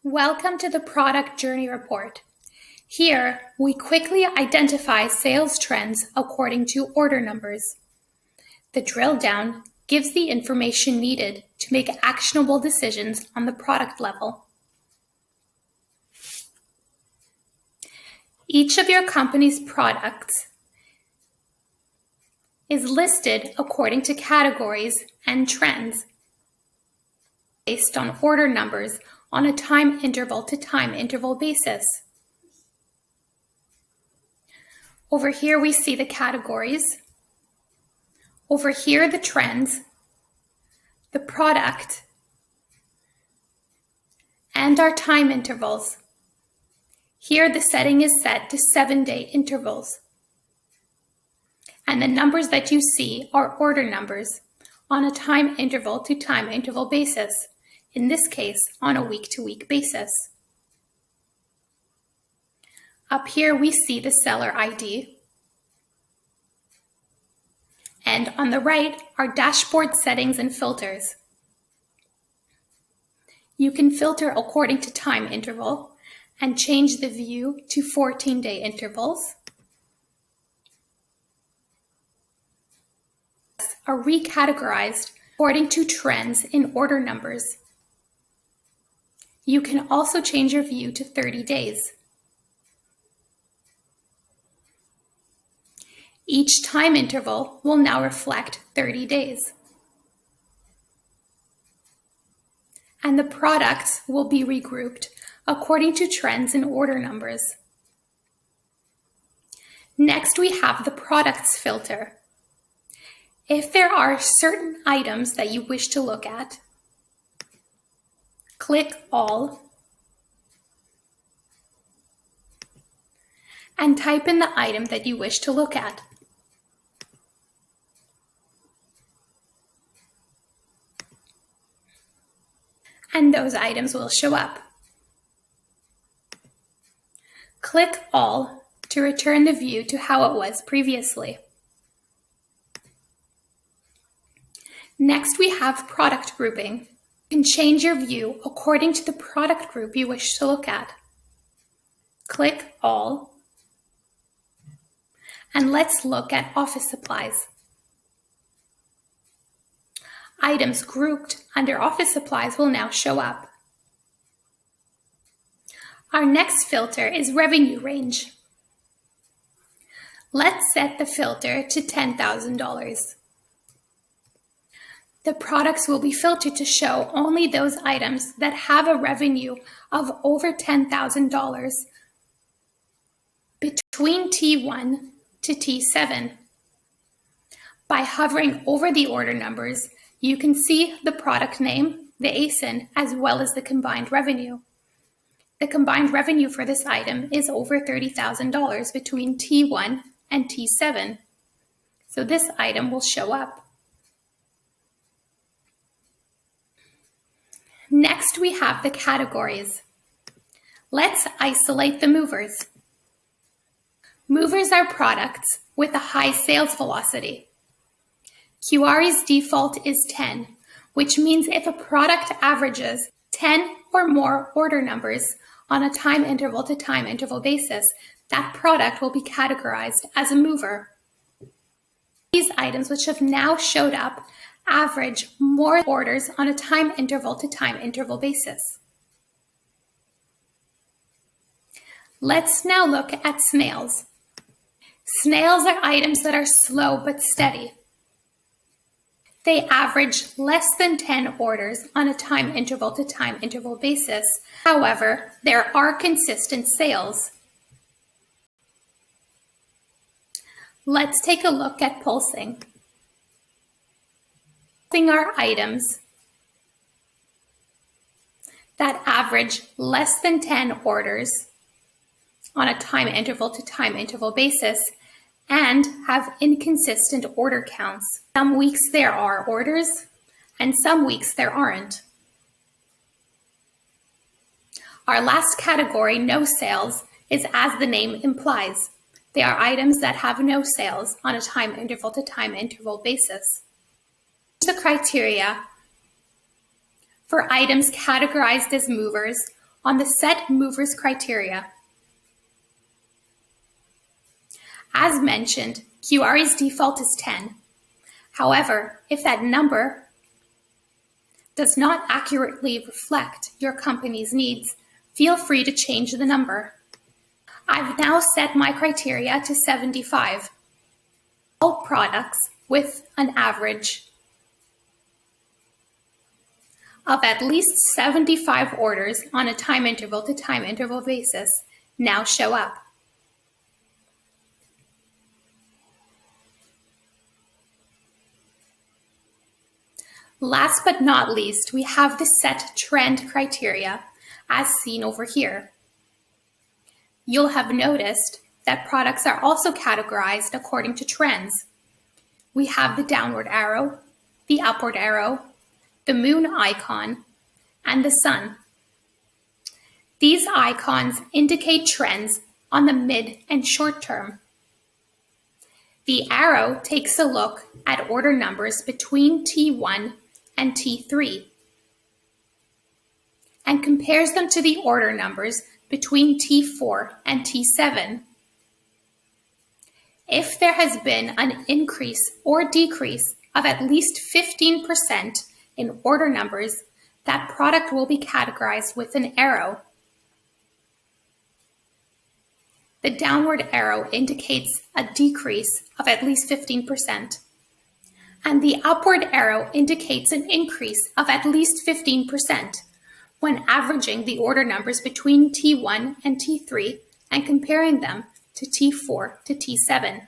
Welcome to the Product Journey Report. Here, we quickly identify sales trends according to order numbers. The drill down gives the information needed to make actionable decisions on the product level. Each of your company's products is listed according to categories and trends based on order numbers on a time interval to time interval basis. Over here we see the categories. Over here the trends, the product, and our time intervals. Here the setting is set to 7-day intervals. And the numbers that you see are order numbers on a time interval to time interval basis, in this case on a week-to-week basis. Up here we see the seller ID. And on the right are dashboard settings and filters. You can filter according to time interval and change the view to 14-day intervals. Are recategorized according to trends in order numbers. You can also change your view to 30 days. Each time interval will now reflect 30 days. And the products will be regrouped according to trends in order numbers. Next, we have the products filter. If there are certain items that you wish to look at, click All and type in the item that you wish to look at. And those items will show up. Click All to return the view to how it was previously. Next, we have product grouping. You can change your view according to the product group you wish to look at. Click All, and let's look at office supplies. Items grouped under office supplies will now show up. Our next filter is revenue range. Let's set the filter to $10,000. The products will be filtered to show only those items that have a revenue of over $10,000 between T1 to T7. By hovering over the order numbers, you can see the product name, the ASIN, as well as the combined revenue. The combined revenue for this item is over $30,000 between T1 and T7. So this item will show up. Next, we have the categories. Let's isolate the movers. Movers are products with a high sales velocity. QRE's default is 10, which means if a product averages 10 or more order numbers on a time interval to time interval basis, that product will be categorized as a mover. These items, which have now showed up, average more orders on a time interval to time interval basis. Let's now look at snails. Snails are items that are slow but steady. They average less than 10 orders on a time interval to time interval basis. However, there are consistent sales. Let's take a look at pulsing. Pulsing are items that average less than 10 orders on a time interval to time interval basis and have inconsistent order counts. Some weeks there are orders and some weeks there aren't. Our last category, no sales, is as the name implies. They are items that have no sales on a time interval to time interval basis. The criteria for items categorized as movers on the Set Movers criteria. As mentioned, QRE's default is 10. However, if that number does not accurately reflect your company's needs, feel free to change the number. I've now set my criteria to 75. All products with an average of at least 75 orders on a time interval to time interval basis now show up. Last but not least, we have the set trend criteria as seen over here. You'll have noticed that products are also categorized according to trends. We have the downward arrow, the upward arrow, the moon icon, and the sun. These icons indicate trends on the mid and short term. The arrow takes a look at order numbers between T1 and T3 and compares them to the order numbers between T4 and T7. If there has been an increase or decrease of at least 15% in order numbers, that product will be categorized with an arrow. The downward arrow indicates a decrease of at least 15%, and the upward arrow indicates an increase of at least 15% when averaging the order numbers between T1 and T3 and comparing them to T4 to T7.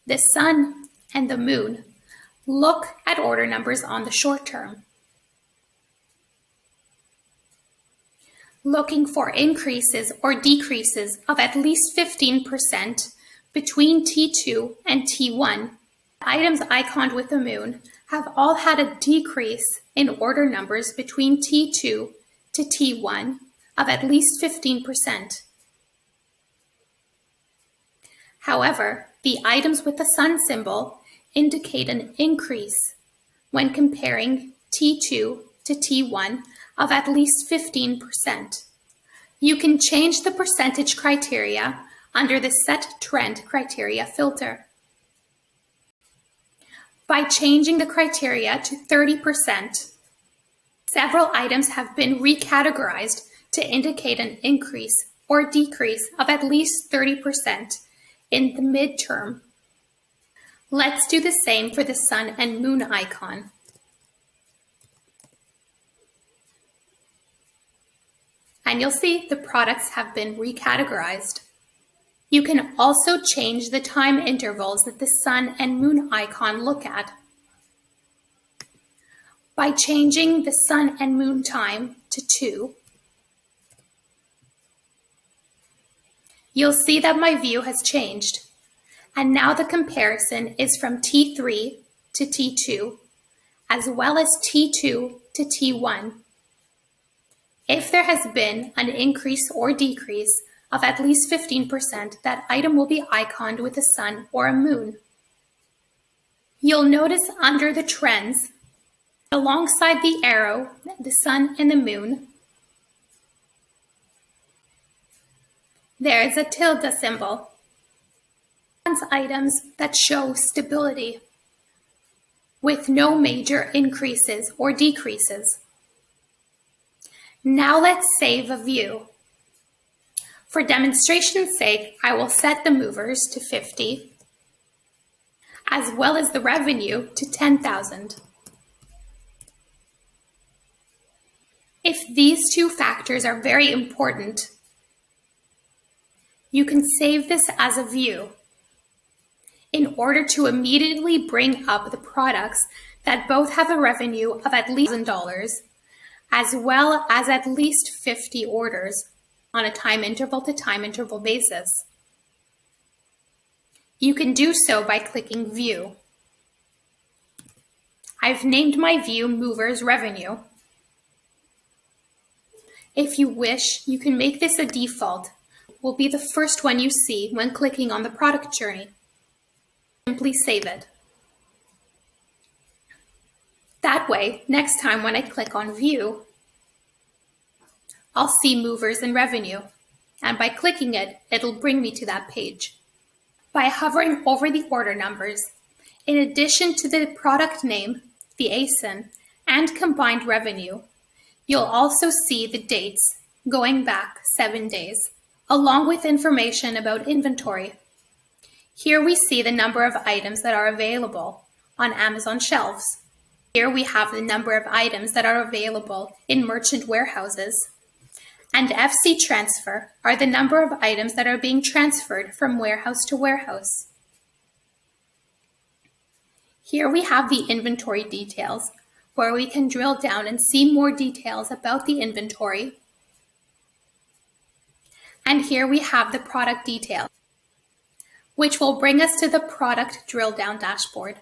The sun and the moon look at order numbers on the short term, looking for increases or decreases of at least 15% between T2 and T1. Items iconed with the moon have all had a decrease in order numbers between T2 to T1 of at least 15%. However, the items with the sun symbol indicate an increase when comparing T2 to T1 of at least 15%. You can change the percentage criteria under the Set Trend criteria filter. By changing the criteria to 30%, several items have been recategorized to indicate an increase or decrease of at least 30% in the midterm. Let's do the same for the sun and moon icon. And you'll see the products have been recategorized. You can also change the time intervals that the sun and moon icon look at. By changing the sun and moon time to 2, you'll see that my view has changed. And now the comparison is from T3 to T2, as well as T2 to T1. If there has been an increase or decrease of at least 15%, that item will be iconed with a sun or a moon. You'll notice under the trends, alongside the arrow, the sun and the moon, there is a tilde symbol. Items that show stability with no major increases or decreases. Now let's save a view. For demonstration's sake, I will set the movers to 50, as well as the revenue to 10,000. If these two factors are very important, you can save this as a view in order to immediately bring up the products that both have a revenue of at least $1,000, as well as at least 50 orders on a time interval to time interval basis. You can do so by clicking View. I've named my view Movers Revenue. If you wish, you can make this a default. It will be the first one you see when clicking on the product journey. Simply save it. That way, next time when I click on View, I'll see movers and revenue. And by clicking it, it'll bring me to that page. By hovering over the order numbers, in addition to the product name, the ASIN, and combined revenue, you'll also see the dates going back 7 days, along with information about inventory. Here we see the number of items that are available on Amazon shelves. Here we have the number of items that are available in merchant warehouses. And FC transfer are the number of items that are being transferred from warehouse to warehouse. Here we have the inventory details, where we can drill down and see more details about the inventory. And here we have the product details, which will bring us to the product drill down dashboard.